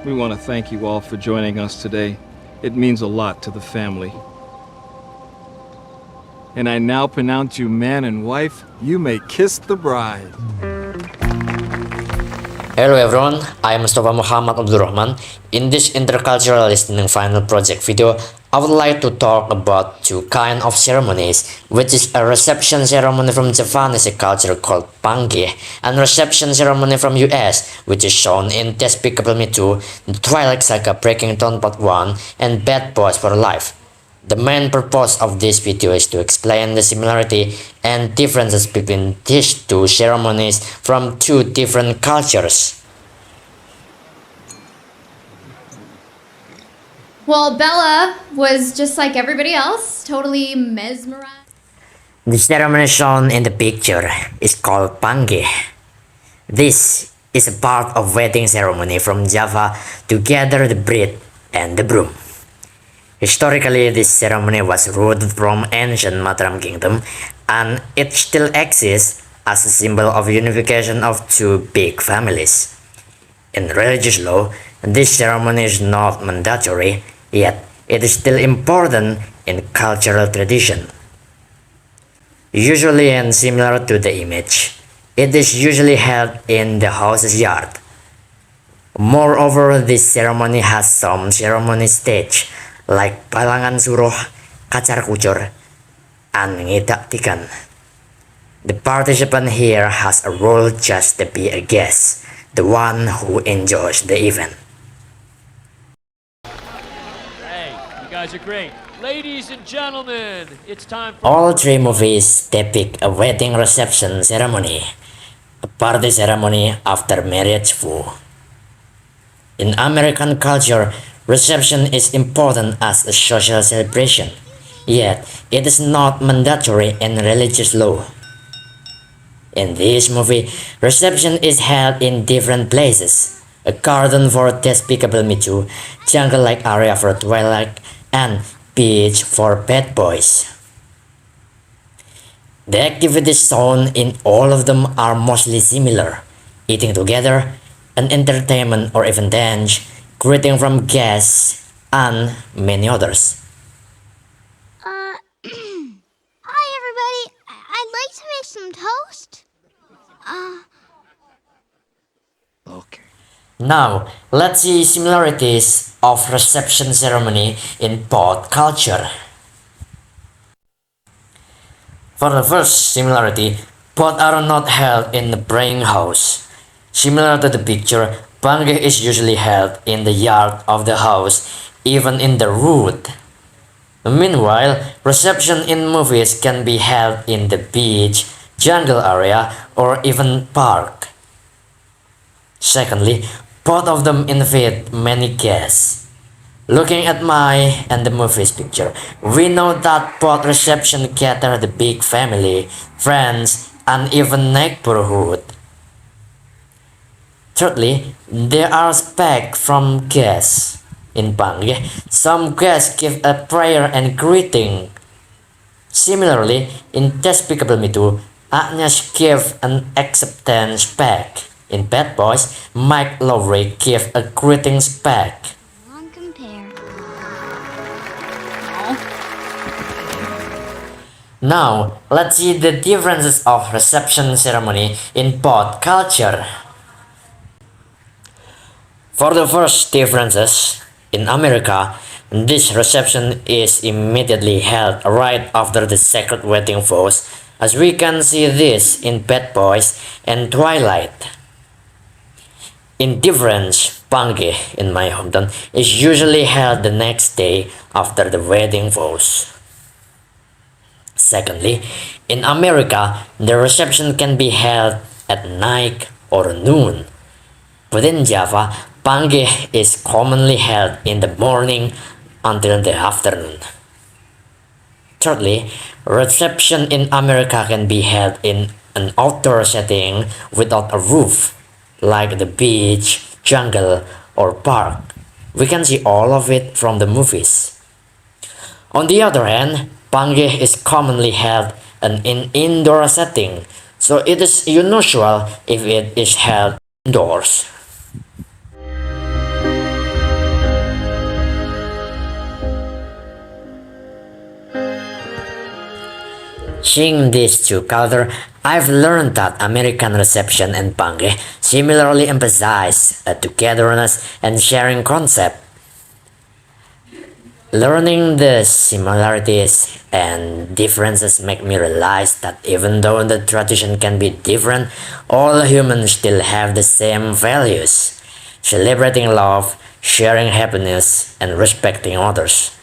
We want to thank you all for joining us today. It means a lot to the family. And I now pronounce you man and wife. You may kiss the bride. Hello everyone, I am Mustafa Muhammad Abdul Rahman. In this intercultural listening final project video, I would like to talk about two kind of ceremonies, which is a reception ceremony from Japanese culture called Pange, and reception ceremony from US, which is shown in Despicable Me 2, The Twilight Saga Breaking Dawn Part 1, and Bad Boys for Life. The main purpose of this video is to explain the similarity and differences between these two ceremonies from two different cultures. Well, Bella was just like everybody else, totally mesmerized. The ceremony shown in the picture is called Pange. This is a part of wedding ceremony from Java to gather the bride and the groom. Historically, this ceremony was rooted from ancient Mataram kingdom, and it still exists as a symbol of unification of two big families. In religious law, this ceremony is not mandatory, yet it is still important in cultural tradition. Usually and similar to the image, it is usually held in the house's yard. Moreover, this ceremony has some ceremony stage like Balangan Suruh, Kacar Kucur, and Ngidak Tikan. The participant here has a role just to be a guest, the one who enjoys the event. Hey, you guys are great. Ladies and gentlemen, it's time for... All three movies depict a wedding reception ceremony, a party ceremony after marriage vow. In American culture, reception is important as a social celebration, yet it is not mandatory in religious law. In this movie, reception is held in different places: a garden for Despicable Me 2, jungle-like area for Twilight, and beach for Bad Boys. The activities shown in all of them are mostly similar: eating together, an entertainment or even dance, greeting from guests, and many others. Hi everybody. I'd like to make some toast. Okay. Now, let's see similarities of reception ceremony in both culture. For the first similarity, both are not held in the praying house. Similar to the picture, Pange is usually held in the yard of the house, even in the wood. Meanwhile, reception in movies can be held in the beach, jungle area, or even park. Secondly, both of them invite many guests. Looking at my and the movie's picture, we know that both reception gather the big family, friends, and even neighborhood. Thirdly, there are specs from guests. In Pange, some guests give a prayer and greeting. Similarly, in Despicable Me 2, Agnes gave an acceptance spec. In Bad Boys, Mike Lowry gave a greeting spec. Long compare. Now, let's see the differences of reception ceremony in both culture. For the first differences, in America, this reception is immediately held right after the sacred wedding vows, as we can see this in Bad Boys and Twilight. In difference, Pange in my hometown is usually held the next day after the wedding vows. Secondly, in America, the reception can be held at night or noon. But in Java, Pange is commonly held in the morning until the afternoon. Thirdly, reception in America can be held in an outdoor setting without a roof, like the beach, jungle, or park. We can see all of it from the movies. On the other hand, Pange is commonly held in an indoor setting, so it is unusual if it is held indoors. Seeing these two cultures, I've learned that American reception and Pange similarly emphasize a togetherness and sharing concept. Learning the similarities and differences make me realize that even though the tradition can be different, all humans still have the same values: celebrating love, sharing happiness, and respecting others.